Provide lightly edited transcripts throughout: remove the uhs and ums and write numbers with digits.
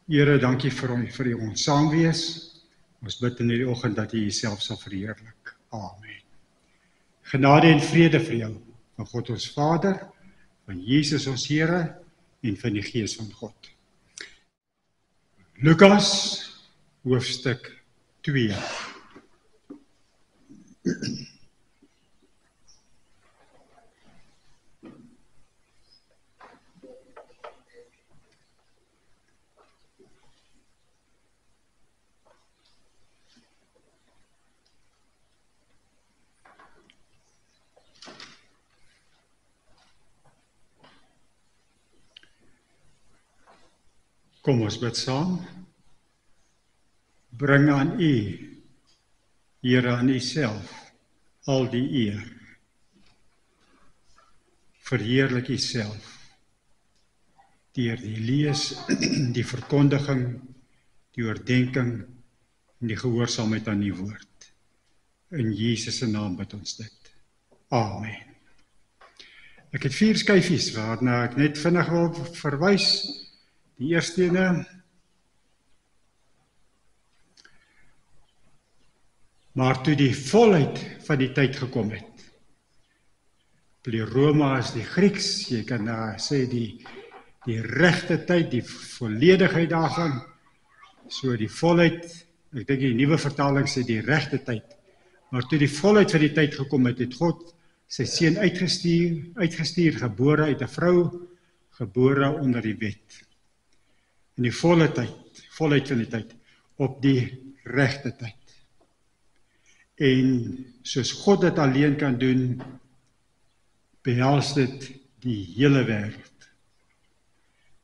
Here, dankie vir ons saamwees. Ons bid in hierdie oggend dat U Uself sal verheerlik. Amen. Genade en vrede vir jou, van God ons Vader, van Jesus ons Here en van die Gees van God. Lukas, hoofstuk 2. Kom ons bid saam. Bring aan U, Here, aan Uself, al die eer. Verheerlik Uself, deur die lees, die verkondiging, die oordenking en die gehoorsaamheid aan die woord. In Jesus se naam bid ons dit. Amen. Ek het 4 skyfies waarna ek net vinnig wil verwys. Die eerste ene, maar toe die volheid van die tyd gekom het. Pleroma is die Grieks, jy kan sê die regte tyd, die volledigheid daarvan, so die volheid, ek dink die nuwe vertaling sê die regte tyd, maar toe die volheid van die tyd gekom het, het God sy seun uitgestuur, gebore uit 'n vrou, gebore onder die wet. In die volheid van die tyd, op die regte tyd. En soos God dit alleen kan doen, behels dit die hele wêreld.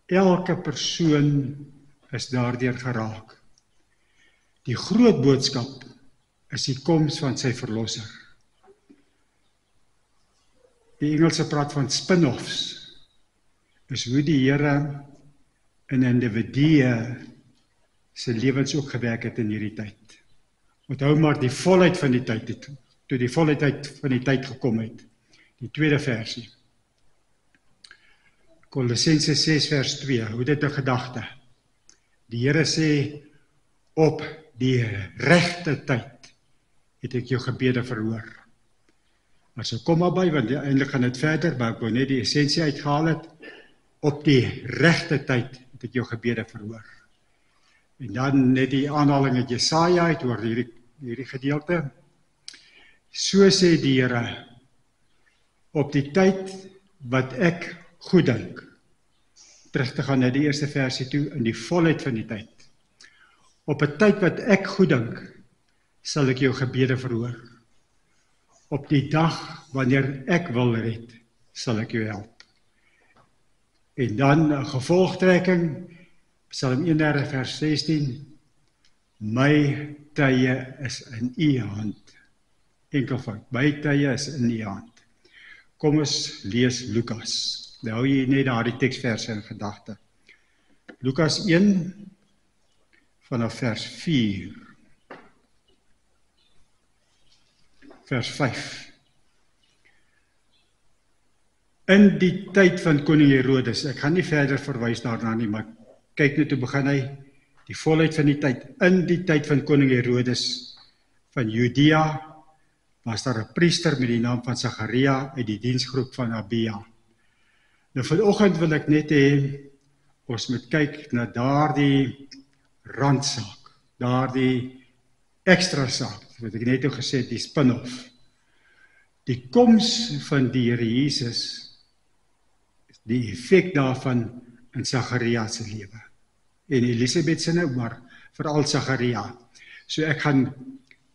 Elke persoon is daardeur geraak. Die groot boodskap is die koms van sy verlosser. Die Engelse praat van spin-offs, is hoe die Here in individue se lewens ook gewerk het in hierdie tyd. Onthou maar die volheid van die tyd, toe die volheid van die tyd gekom het, die tweede versie. Kolossense 6 vers 2, hoe dit 'n gedagte. Die Here sê, op die regte tyd het ek jou gebede verhoor. Maar so kom maar by, want eintlik gaan dit verder, maar ek wou net die essensie uitgehaal het, op die regte tyd het ek jou gebede verhoor. En dan net die aanhaling uit Jesaja uit oor hierdie gedeelte. So sê die Here, op die tyd wat ek goed dink, terug te gaan na die eerste versie toe, in die volheid van die tyd. Op 'n tyd wat ek goed dink, sal ek jou gebede verhoor. Op die dag wanneer ek wil red, sal ek jou help. En dan 'n gevolgtrekking, Psalm 31 vers 16, my tye is in U hand. Enkelvoud, my tye is in U hand. Kom ons lees Lukas. Nou hou jy net daardie teksverse in gedagte. Lukas 1 vanaf vers 4. Vers 5. In die tyd van koning Herodes, ek gaan nie verder verwys daarna nie, maar kyk net hoe begin hy, die volheid van die tyd. In die tyd van koning Herodes van Judea was daar 'n priester met die naam van Sagaria uit die diensgroep van Abia. Nou vanoggend wil ek net hê, ons moet kyk na daardie randsaak, daardie ekstra saak, wat ek net gesê het, die spin-off. Die koms van die Here Jesus, die effek daarvan in Sagaria se lewe. En Elisabeth se nou, maar veral Sagaria. So ek gaan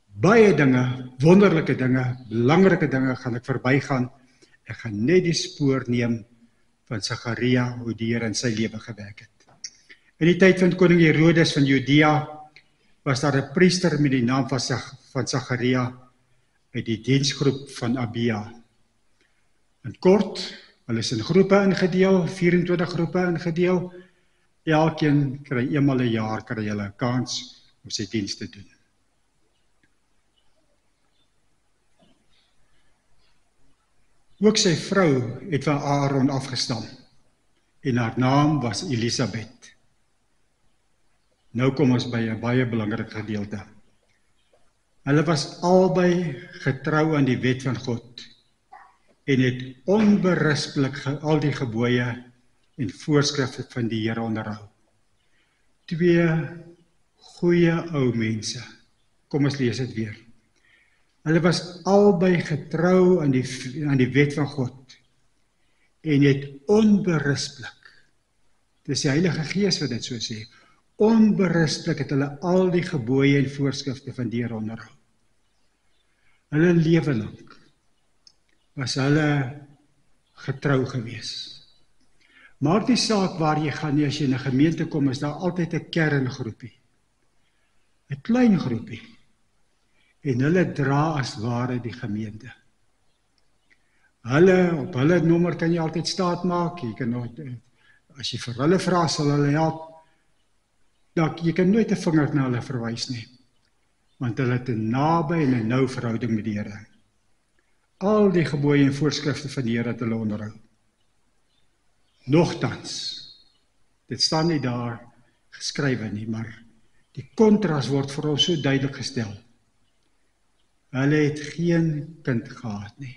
baie dinge, wonderlike dinge, belangrike dinge gaan ek verbygaan. Ek gaan net die spoor neem van Sagaria, hoe die Here in sy lewe gewerk het. In die tyd van koning Herodes van Judea was daar 'n priester met die naam van Sagaria uit die diensgroep van Abia. In kort, hulle is in groepe ingedeel, 24 groepe ingedeel. Elkeen kry eenmal 'n jaar kry hulle 'n kans om sy diens te doen. Ook sy vrou het van Aaron afgestam en haar naam was Elisabeth. Nou kom ons by 'n baie belangrike gedeelte. Hulle was albei getrou aan die wet van God en het onberispelik al die gebooie en voorskrifte van die Here onderhou. Twee goeie ou mense. Kom ons lees dit weer. Hulle was albei getrou aan die wet van God en het onberispelik, dis die Heilige Gees wat dit so sê, onberispelik het hulle al die gebooie en voorskrifte van die Here onderhou. Hulle lewe lank was hulle getrou gewees. Maak nie saak waar jy gaan nie, as jy in 'n gemeente kom, is daar altyd 'n kerngroepie. 'n Klein groepie. En hulle dra as ware die gemeente. Op hulle nommer kan jy altyd staat maak. Jy kan nooit, as jy vir hulle vra, sal hulle help. Jy kan nooit 'n vinger na hulle verwys nie. Want hulle het 'n naby en 'n nou verhouding met die Here. Al die gebooie en voorskrifte van die Here het hulle onderhou. Nogtans, dit staan nie daar geskrywe nie, maar die kontras word vir ons so duidelik gestel. Hulle het geen kind gehad nie.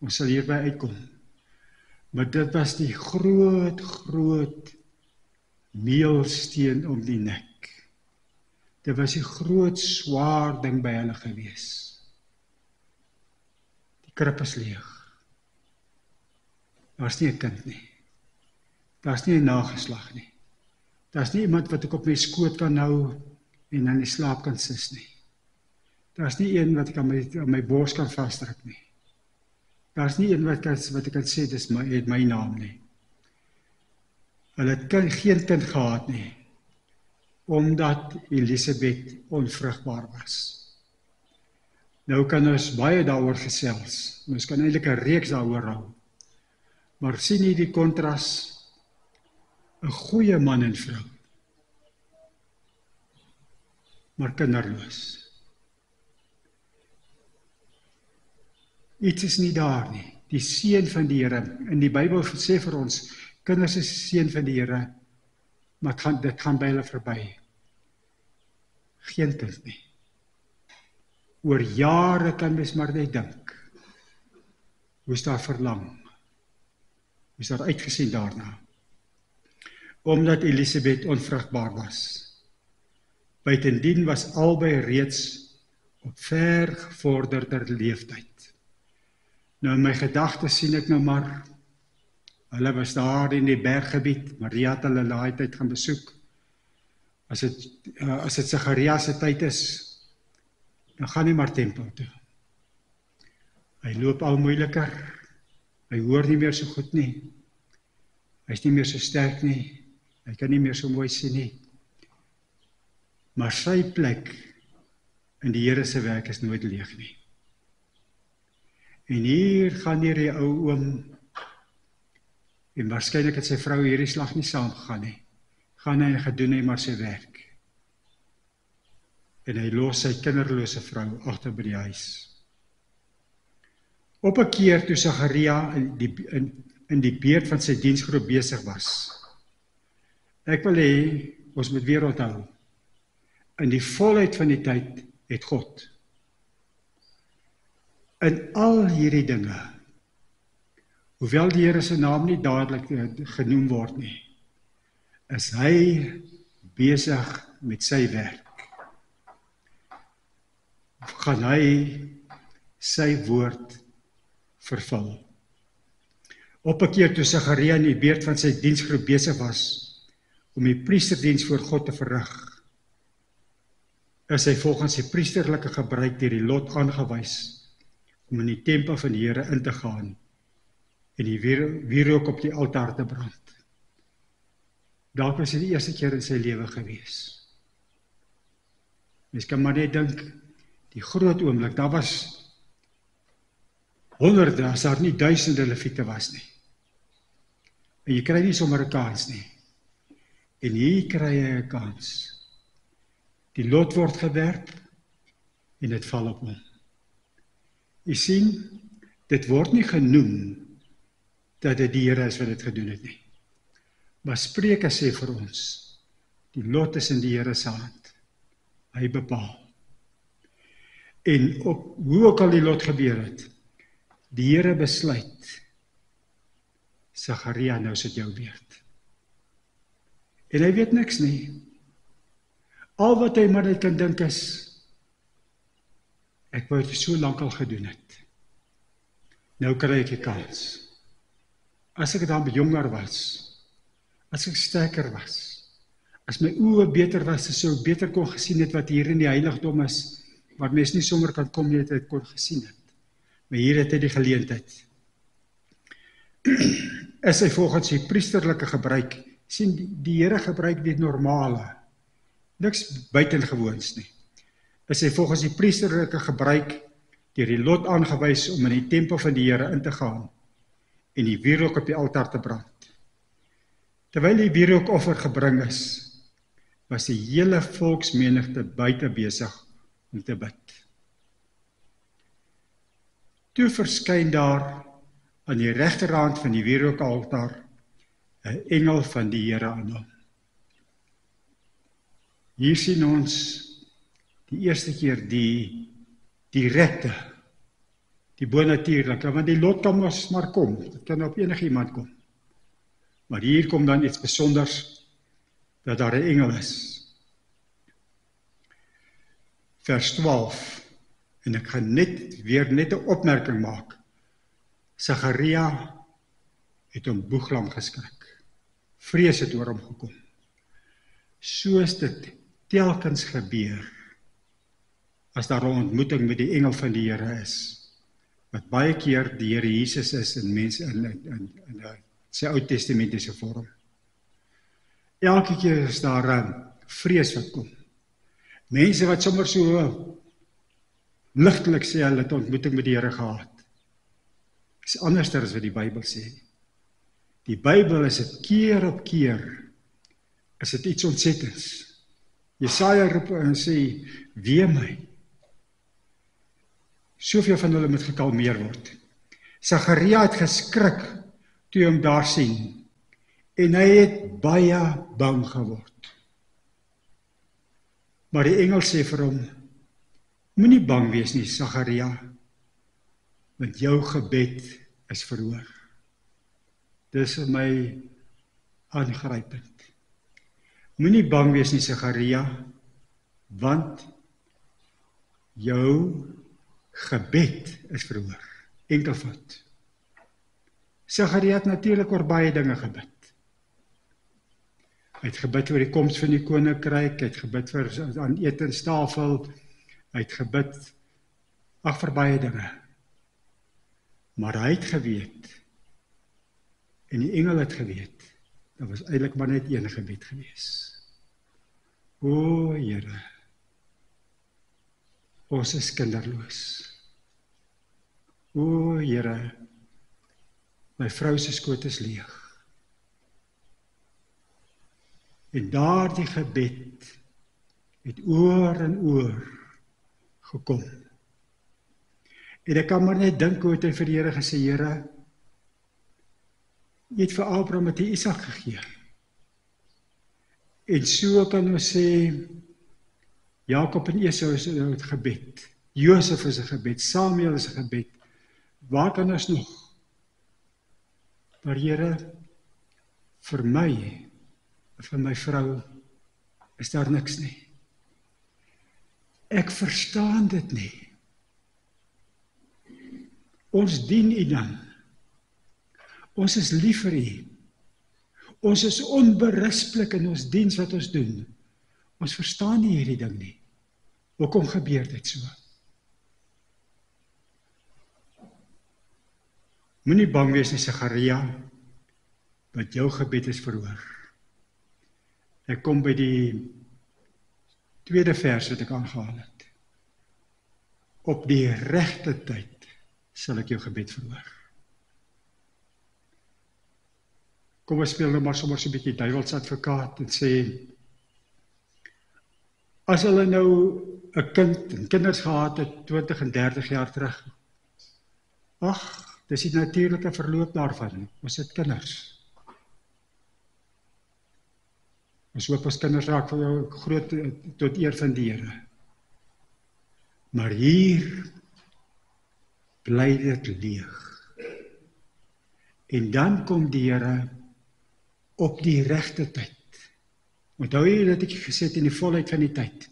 Ons sal hierby uitkom. Maar dit was die groot meelsteen om die nek. Dit was die groot swaar ding by hulle gewees. Die krib is leeg. Daar's nie 'n kind nie. Daar's nie 'n nageslag nie. Daar's nie iemand wat ek op my skoot kan hou en aan die slaap kan sis nie. Daar's nie een wat ek aan my bors kan vasdruk nie. Daar's nie een wat ek kan sê, dis my naam nie. Hulle het geen kind gehad nie, omdat Elisabeth onvrugbaar was. Nou kan ons baie daaroor gesels. Ons kan eintlik 'n reeks daaroor hou. Maar sien jy die kontras? 'n goeie man en vrou, maar kinderloos. Iets is nie daar nie. Die seun van die Here, in die Bybel sê vir ons, kinders is die seun van die Here, maar dit gaan by hulle verby. Geen kind nie. Oor jare kan mens maar net dink. Hoe is daar verlang? Hoe is daar uitgesien daarna? Omdat Elisabeth onvrugbaar was. Buitendien was albei reeds op ver gevorderde leeftyd. Nou in my gedagtes sien ek nou maar, hulle was daar in die berggebied, Maria het hulle daai tyd gaan besoek. As dit Sagaria se tyd is, dan gaan hy maar tempel toe. Hy loop al moeiliker, hy hoor nie meer so goed nie, hy is nie meer so sterk nie, hy kan nie meer so mooi sien nie. Maar sy plek in die Here se werk is nooit leeg nie. En hier gaan die ou oom, en waarskynlik het sy vrou hierdie slag nie saamgegaan nie, gaan hy en gedoen hy maar sy werk. En hy los sy kinderlose vrou agter by die huis. Op 'n keer toe Sagaria in die beurt van sy diensgroep besig was. Ek wil hê, ons moet weer onthou, in die volheid van die tyd het God. In al hierdie dinge, hoewel die Here se naam nie dadelik genoem word nie, is hy besig met sy werk. Gaan hy sy woord vervul. Op 'n keer toe Sagaria in die beurt van sy diensgroep besig was om die priesterdiens voor God te verrig, is hy volgens die priesterlike gebruik deur die lot aangewys om in die tempel van die Here in te gaan en die wierook op die altaar te brand. Dalk was dit die eerste keer in sy lewe gewees. Mens kan maar net dink, die groot oomblik, daar was honderde, as daar nie duisende leviete was nie. En jy kry nie sommer 'n kans nie. En hier kry jy 'n kans. Die lot word gewerp en dit val op hom. Jy sien, dit word nie genoem dat dit die Here is wat dit gedoen het nie. Maar Spreuke sê vir ons, Die lot is in die Here se hand. Hy bepaal. En hoe ook al die lot gebeur het, die Here besluit, Sagaria, nou is dit jou beurt. En hy weet niks nie. Al wat hy maar net kan dink is, ek wou dit so lank al gedoen het. Nou kry ek die kans. As ek dan jonger was, as ek sterker was, as my oë beter was, sou ek beter kon gesien het wat hier in die heiligdom is, waar mens nie sommer kan kom nie, het hy kon gesien het. Maar hier het hy die geleentheid. Is hy volgens die priesterlike gebruik, sien die Here gebruik die normale, niks buitengewoons nie. Is hy volgens die priesterlike gebruik deur die lot aangewys om in die tempel van die Here in te gaan en die wierook op die altaar te brand. Terwyl die wierookoffer gebring is, was die hele volksmenigte buite besig om te bid. Toe verskyn daar aan die regterhand van die wierookaltaar 'n engel van die Here aan hom. Hier sien ons die eerste keer die direkte, die bonatuurlike, want die lot kan ons maar kom, dit kan op enige iemand kom. Maar hier kom dan iets besonders, dat daar 'n engel is. Vers 12, en ek gaan weer net 'n opmerking maak. Sagaria het hom boeglam geskrik. Vrees het oor hom gekom. Soos dit telkens gebeur, as daar 'n ontmoeting met die engel van die Here is, wat baie keer die Here Jesus is in mense in sy Ou Testamentiese vorm. Elke keer is daar 'n vrees wat kom. Mense wat sommer so ligtelik sê hulle het 'n ontmoeting met die Here gehad. Is anders as wat die Bybel sê. Die Bybel is dit keer op keer, is dit iets ontsettends. Jesaja roep en sê, wee my. Soveel van hulle moet gekalmeer word. Sagaria het geskrik toe hy hom daar sien, en hy het baie bang geword. Maar die engel sê vir hom, moenie bang wees nie, Sagaria, want jou gebed is verhoor. Dis vir my aangrypend. Moenie bang wees nie, Sagaria, want jou gebed is verhoor. Enkelvoud. Sagaria het natuurlik oor baie dinge gebid. Hy het gebid vir die koms van die koninkryk, hy het gebid vir aan etenstafel, hy het gebid, vir baie dinge. Maar hy het geweet, en die engel het geweet, dat was eintlik maar net een gebed gewees. O Here, ons is kinderloos. O Here, my vrou se skoot is leeg. En daardie gebed het oor en oor gekom. En ek kan maar net dink hoe het hy vir die Here gesê, Here, jy het vir Abraham met die Isak gegee. En so kan ons sê, Jakob en Esau is 'n gebed, Josef is 'n gebed, Samuel is 'n gebed. Waar kan ons nog? Maar Here, vir my, vir my vrou, is daar niks nie. Ek verstaan dit nie. Ons dien U dan. Ons is lief vir U. Ons is onberispelik in ons diens wat ons doen. Ons verstaan nie hierdie ding nie. Hoekom gebeur dit so? Moenie bang wees nie, Sagaria, want jou gebed is verhoor. Ek kom by die tweede vers wat ek aangehaal het. Op die regte tyd sal ek jou gebed verhoor. Kom ons speel nou maar sommer so 'n bietjie duiwels advokaat en sê, as hulle nou 'n kind en kinders gehad het 20 en 30 jaar terug, dis die natuurlike verloop daarvan, ons het kinders. Ons hoop ons kinders raak groot tot eer van die Here. Maar hier bly dit leeg. En dan kom die Here op die regte tyd. Onthou jy dat ek gesê het in die volheid van die tyd.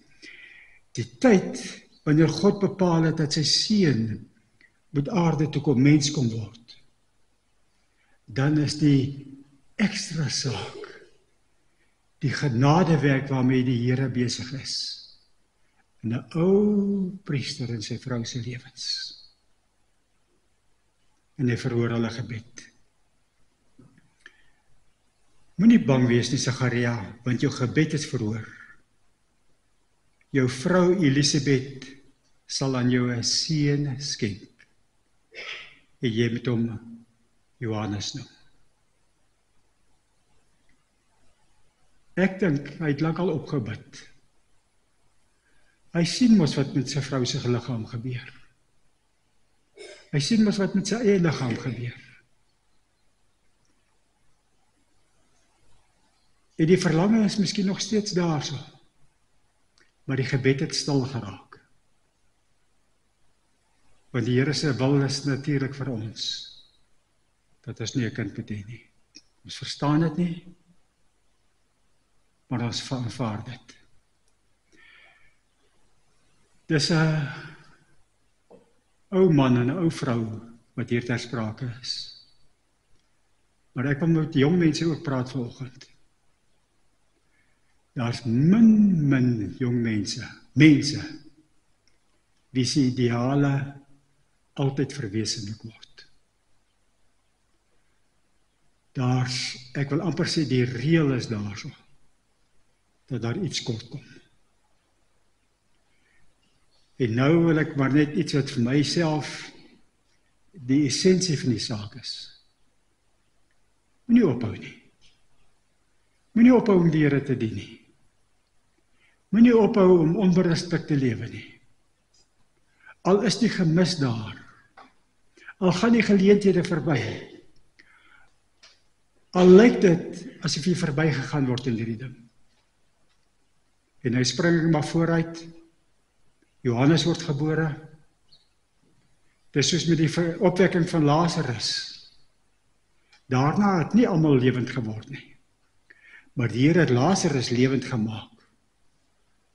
Die tyd wanneer God bepaal het dat sy seun moet aarde toe kom, mens kom word. Dan is die ekstra saak, die genadewerk waarmee die Here besig is. En 'n ou priester in sy vrou se lewens. En hy verhoor hulle gebed. Moenie bang wees nie, Sagaria, want jou gebed is verhoor. Jou vrou Elisabeth sal aan jou 'n seun skenk. En jy moet hom Johannes noem. Ek dink hy het lank al opgebid. Hy sien mos wat met sy vrou se liggaam gebeur. Hy sien mos wat met sy eie liggaam gebeur. En die verlange is miskien nog steeds daarso. Maar die gebed het stil geraak. Want die Here se wil is natuurlik vir ons dat ons nie 'n kind moet hê nie. Ons verstaan dit nie, maar ons aanvaar dit. Dis 'n ou man en 'n ou vrou wat hier ter sprake is. Maar ek wil met jong mense ook praat vanoggend. Daar's min jong mense wie se ideale altyd verwesenlik word. Ek wil amper sê die reël is daarso, dat daar iets kort kom. En nou wil ek maar net iets wat vir myself die essensie van die saak is. Moenie ophou nie. Moenie ophou om die Here te dien nie. Moenie ophou om onberustig te lewe nie. Al is die gemis daar. Al gaan die geleenthede verby. Al lyk dit asof jy verby gegaan word in hierdie ding. En nou spring ek maar vooruit. Johannes word gebore. Dis soos met die opwekking van Lazarus. Daarna het nie almal lewend geword nie. Maar die Here het Lazarus lewend gemaak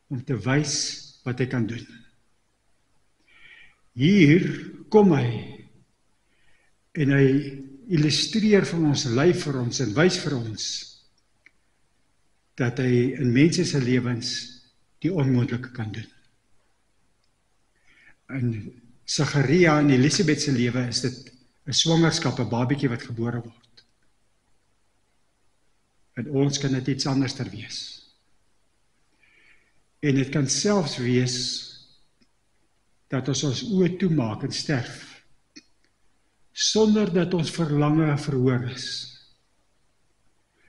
om te wys wat hy kan doen. Hier kom hy en hy illustreer van ons lyf vir ons en wys vir ons dat hy in mense se lewens die onmoontlike kan doen. In Sagaria en Elisabeth se lewe is dit 'n swangerskap, 'n babietjie wat gebore word. En ons kan dit iets anders ter wees. En dit kan selfs wees dat ons oë toemaak en sterf, sonder dat ons verlange verhoor is.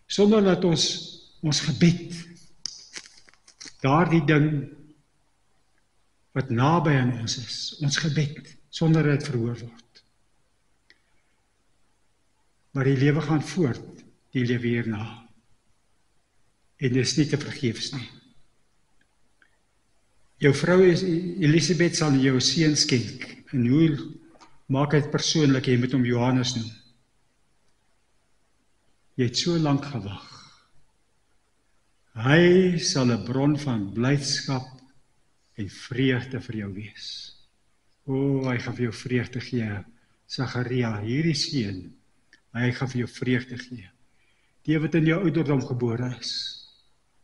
Sonder dat ons gebed, daardie ding wat naby aan ons is, ons gebed, sonder dat dit verhoor word. Maar die lewe gaan voort, die lewe hierna. En dit is nie te vergeefs nie. Jou vrou Elisabeth sal jou 'n seun skenk. En hoe maak dit persoonlik? Jy moet hom Johannes noem. Jy het so lank gewag. Hy sal 'n bron van blydskap en vreugde vir jou wees. O, hy gaan vir jou vreugde gee. Sagaria, hierdie seun, hy gaan vir jou vreugde gee. Die wat in jou ouderdom gebore is.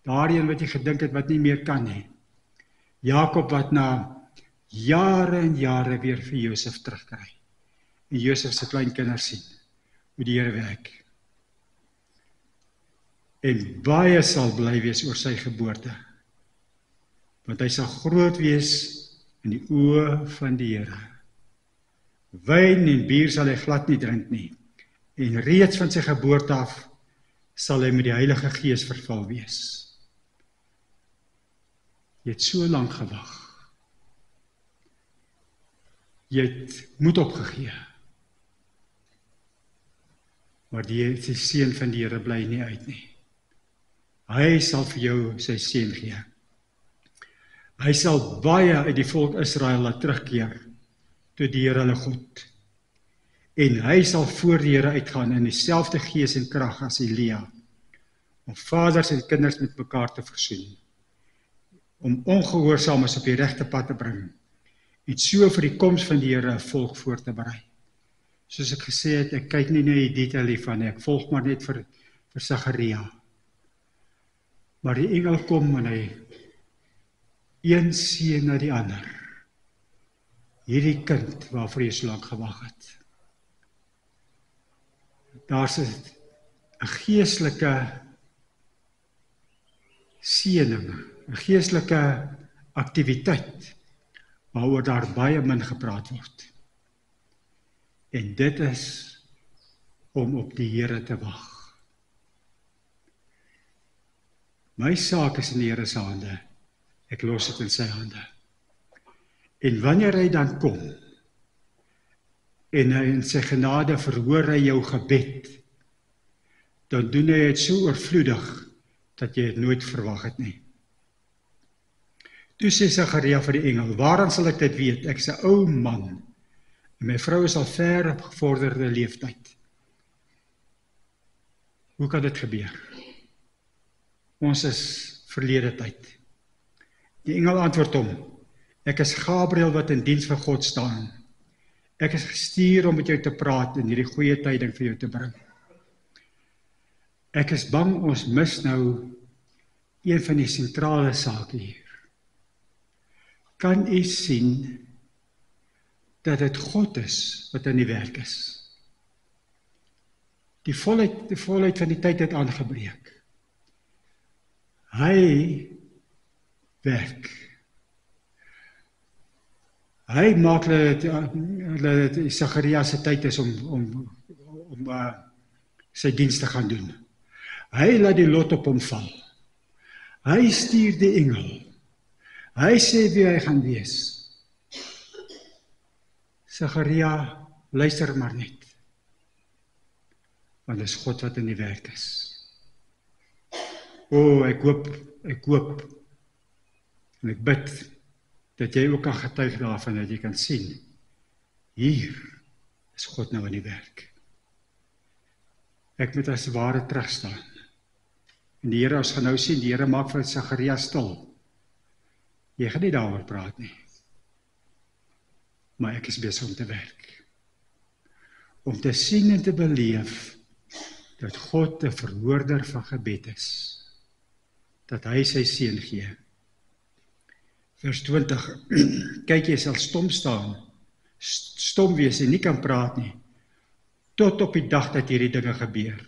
Daardie wat jy gedink het wat nie meer kan nie. Jakob wat na jare en jare weer vir Josef terugkry. En Josef se kleinkinders sien hoe die Here werk. En baie sal bly wees oor sy geboorte. Want hy sal groot wees in die oë van die Here. Wyn en bier sal hy glad nie drink nie. En reeds van sy geboorte af sal hy met die Heilige Gees vervul wees. Jy het so lank gewag. Jy het moed opgegee. Maar die seun van die Here bly nie uit nie. Hy sal vir jou sy seën gee. Hy sal baie uit die volk Israel laat terugkeer tot die Here hulle God. En hy sal voor die Here uitgaan in dieselfde gees en krag as Elia, om vaders en kinders met mekaar te versoen, om ongehoorsaames op die regte pad te bring, en so vir die koms van die Here 'n volk voor te berei. Soos ek gesê het, ek kyk nie na die detail hiervan nie, ek volg maar net vir Sagaria. Maar die engel kom en hy een seën na die ander. Hierdie kind waarvoor jy so lank gewag het. Daar's 'n geestelike seëning, 'n geestelike aktiwiteit waaroor daar baie min gepraat word. En dit is om op die Here te wag. My saak is in die Here se hande. Ek los dit in sy hande. En wanneer hy dan kom, en hy in sy genade verhoor hy jou gebed, dan doen hy het so oorvloedig, dat jy het nooit verwag het nie. Toe sê Sagaria vir die engel, waaraan sal ek dit weet? Ek is 'n ou man, en my vrou is al ver op gevorderde leeftyd. Hoe kan dit gebeur? Ons is verlede tyd. Die engel antwoord hom, ek is Gabriel wat in diens van God staan. Ek is gestuur om met jou te praat en hierdie goeie tyding vir jou te bring. Ek is bang ons mis nou een van die sentrale sake hier. Kan u sien dat dit God is wat in die werk is? Die volheid van die tyd het aangebreek. Hy werk. Hy maak dat Sagaria se tyd is om sy diens te gaan doen. Hy laat die lot op hom val. Hy stuur die engel. Hy sê wie hy gaan wees. Sagaria, luister maar net. Want dit is God wat in die werk is. Ek hoop, en ek bid, dat jy ook kan getuig daarvan, dat jy kan sien, hier is God nou in die werk. Ek moet as ware terugstaan. En die Here, ons gaan nou sien, die Here maak vir Sagaria stil. Jy gaan nie daaroor praat nie. Maar ek is besig om te werk. Om te sien en te beleef, dat God 'n verhoorder van gebed is. Dat hy sy seën gee. Vers 20, kyk jy sal stom wees en nie kan praat nie, tot op die dag dat hierdie dinge gebeur,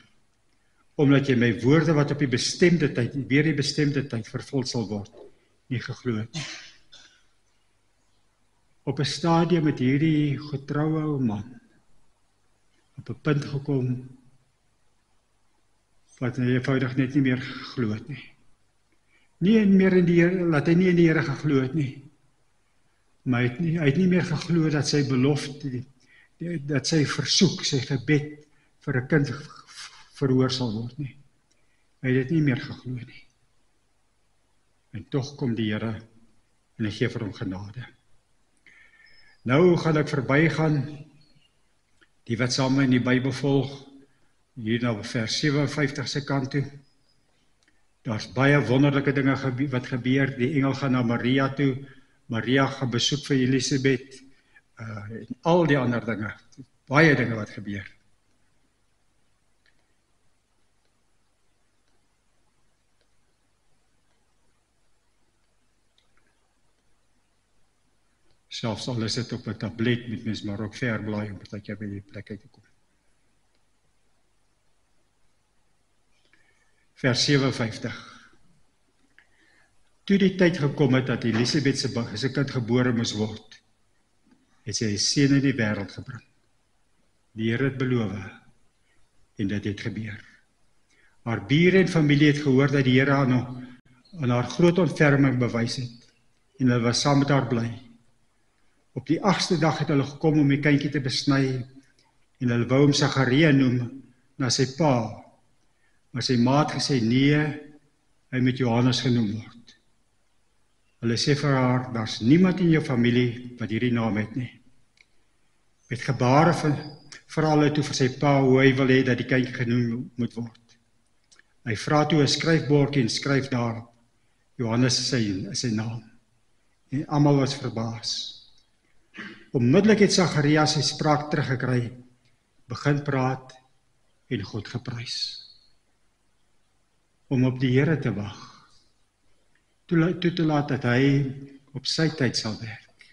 omdat jy my woorde wat op die bestemde tyd, weer die bestemde tyd vervul sal word, nie geglo het nie. Op 'n stadium het hierdie getroue ou man op 'n punt gekom, wat hy eenvoudig net nie meer geglo het nie. Nie meer in die Here, laat hy nie in die Here geglo het nie. Maar hy het nie meer geglo dat sy belofte, dat sy versoek, sy gebed vir 'n kind verhoor sal word nie. Hy het dit nie meer geglo nie. En tog kom die Here en hy gee vir hom genade. Nou gaan ek verbygaan, die wat saam in die Bybel volg, hier na vers 57 se kant toe. Daar's baie wonderlike dinge wat gebeur. Die engel gaan na Maria toe. Maria gaan besoek vir Elisabeth. En al die ander dinge. Baie dinge wat gebeur. Selfs al is dit op 'n tablet, moet mens maar ook verblaai om partykeer by die plek uit te kom. Vers 57. Toe die tyd gekom het dat Elisabeth se kind gebore moes word, het sy 'n seun in die wêreld gebring. Die Here het beloof en dit het gebeur. Haar bure en familie het gehoor dat die Here aan haar groot ontferming bewys het en hulle was saam met haar bly. Op die 8ste dag het hulle gekom om die kindjie te besny en hulle wou hom Sagaria noem na sy pa. Maar sy ma het gesê, nee, hy moet Johannes genoem word. Hulle sê vir haar, daar's niemand in jou familie wat hierdie naam het nie. Met gebare vra hulle toe vir sy pa hoe hy wil hê dat die kindjie genoem moet word. Hy vra toe 'n skryfbordjie en skryf daarop Johannes is sy naam. En almal was verbaas. Onmiddellik het Sagaria sy spraak teruggekry, begin praat en God geprys. Om op die Here te wag, toe te laat dat hy op sy tyd sal werk.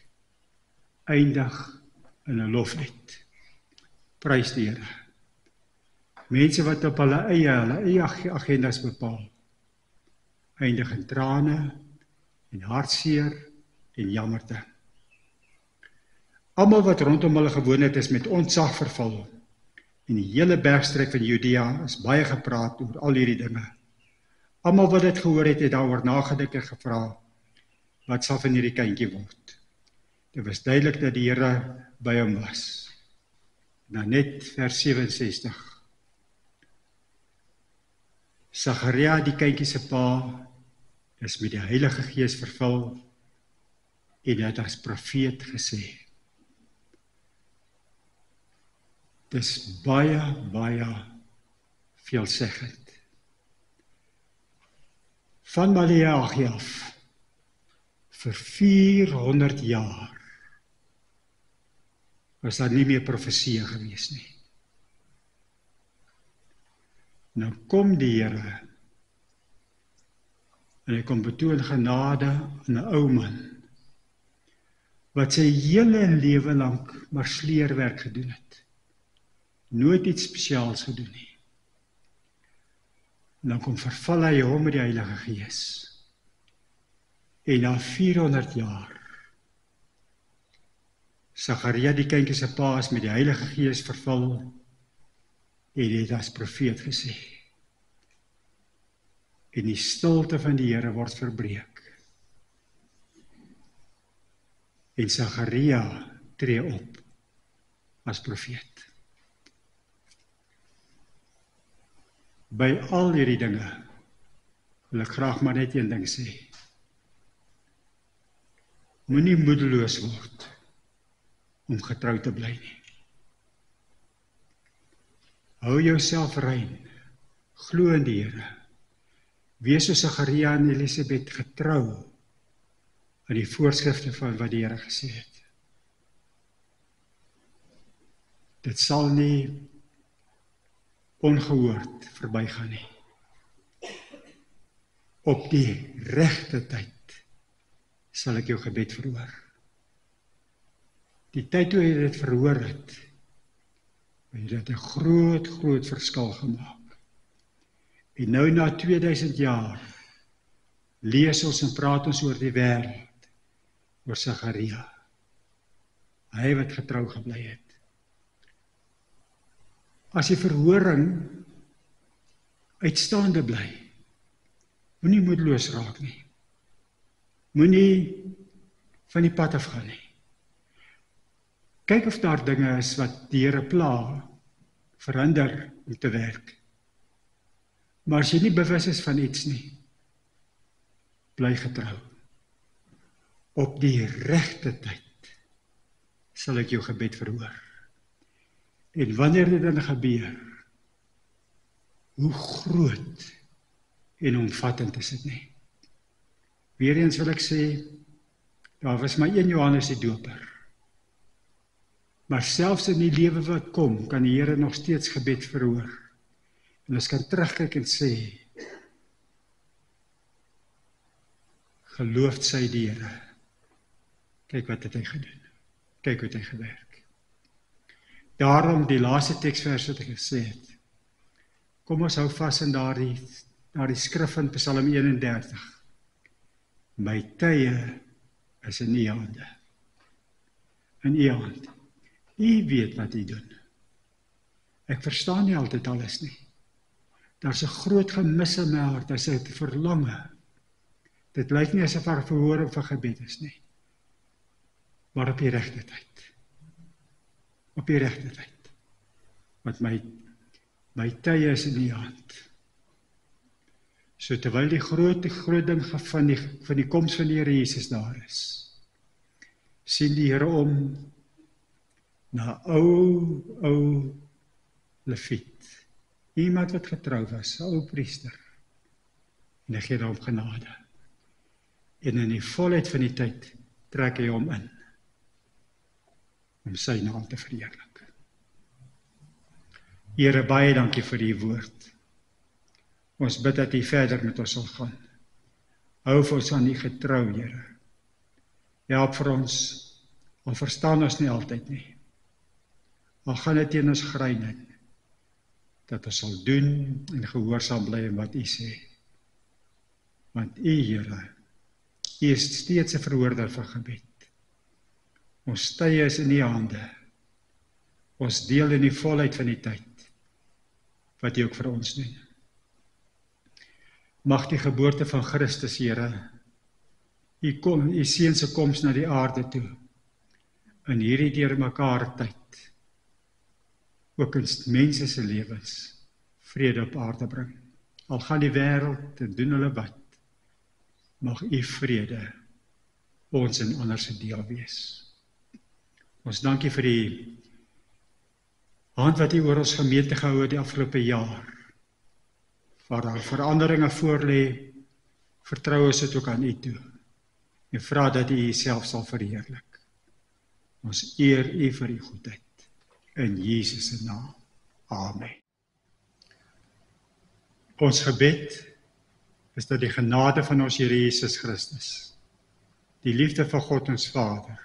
Eindig in 'n loflied. Prys die Here. Mense wat op hulle eie agendas bepaal, eindig in trane en hartseer en jammerte. Almal wat rondom hulle gewoon het, is met ontzag vervul. En die hele bergstreek van Judea is baie gepraat oor al hierdie dinge. Almal wat dit gehoor het daaroor nagedink en gevra, wat sal van hierdie kindjie word? Dit was duidelik dat die Here by hom was. Nou net vers 67. Sagaria, die kindjie se pa, is met die Heilige Gees vervul en het as profeet gesê. Dis baie veelzeggend. Van Maleagi af, vir 400 jaar, was daar nie meer profesie gewees nie. Nou kom die Here, en hy kom betoon genade aan 'n ou man, wat sy hele lewe lank maar sleerwerk gedoen het. Nooit iets spesiaals gedoen nie. En dan kom verval hy hom met die Heilige Gees. En na 400 jaar, Sagaria, die kindjie se pa, is met die Heilige Gees vervul, en het as profeet gesê. En die stilte van die Here word verbreek. En Sagaria tree op as profeet. By al hierdie dinge wil ek graag maar net een ding sê. Moenie moedeloos word om getrou te bly nie. Hou jouself rein, glo in die Here. Wees soos Sagaria en Elisabeth getrou aan die voorskrifte van wat die Here gesê het. Dit sal nie ongehoord verbygaan nie. Op die regte tyd sal ek jou gebed verhoor. Die tyd toe jy dit verhoor het, het dit 'n groot verskil gemaak. En nou na 2000 jaar, lees ons en praat ons oor die wêreld, oor Sagaria. Hy wat getrou gebly het. As die verhoring uitstaande bly, moenie moedeloos raak nie. Moenie van die pad afgaan nie. Kyk of daar dinge is wat die Here pla, verhinder om te werk. Maar as jy nie bewus is van iets nie, bly getrou. Op die regte tyd sal ek jou gebed verhoor. En wanneer dit dan gebeur, hoe groot en omvattend is dit nie. Weereens wil ek sê, daar was maar een Johannes die Doper. Maar selfs in die lewe wat kom, kan die Here nog steeds gebed verhoor. En ons kan terugkyk en sê, geloofd sy die Here. Kyk wat het hy gedoen. Kyk wat hy gewerk. Daarom die laaste teksvers wat ek gesê het. Kom ons hou vas in daardie skrif in Psalm 31. My tye is in u hande. In u hand. U weet wat u doen. Ek verstaan nie altyd alles nie. Daar's 'n groot gemis in my hart, daar's 'n verlange. Dit lyk nie asof daar verhoor of 'n gebed is nie. Maar op die regte tyd. Op die regte tyd. Want my tye is in u hand. So terwyl die groot ding van die koms van die Here Jesus daar is, sien die Here om na ou Leviet, iemand wat getrou was, 'n ou priester, en hy gee hom genade. En in die volheid van die tyd trek hy hom in, om sy naam te verheerlik. Here, baie dankie vir die woord. Ons bid dat U verder met ons sal gaan. Hou vir ons aan U getrou, Here. Help vir ons, al verstaan ons nie altyd nie. Al gaan dit teen ons grein in, dat ons sal doen en gehoorsaam bly in wat U sê. Want U, Here, U is steeds 'n verhoorder van gebed. Ons tye is in U hande. Ons deel in die volheid van die tyd, wat U ook vir ons doen. Mag die geboorte van Christus, Here, U seun se koms na die aarde toe, in hierdie deurmekaar tyd, ook in mense se lewens, vrede op aarde bring. Al gaan die wêreld en doen hulle wat, mag U vrede ons en ander se deel wees. Ons dank U vir die hand wat U oor ons gemeente gehou het die afgelope jaar, waar daar veranderinge voor lê, vertrou ons dit ook aan U toe, en vra dat U Uself sal verheerlik. Ons eer U vir U goedheid, in Jesus se naam. Amen. Ons gebed is dat die genade van ons Here Jesus Christus, die liefde van God ons Vader,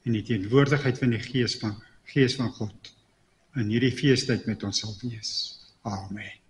en die teenwoordigheid van die Gees van God, in hierdie feestyd met ons sal wees. Amen.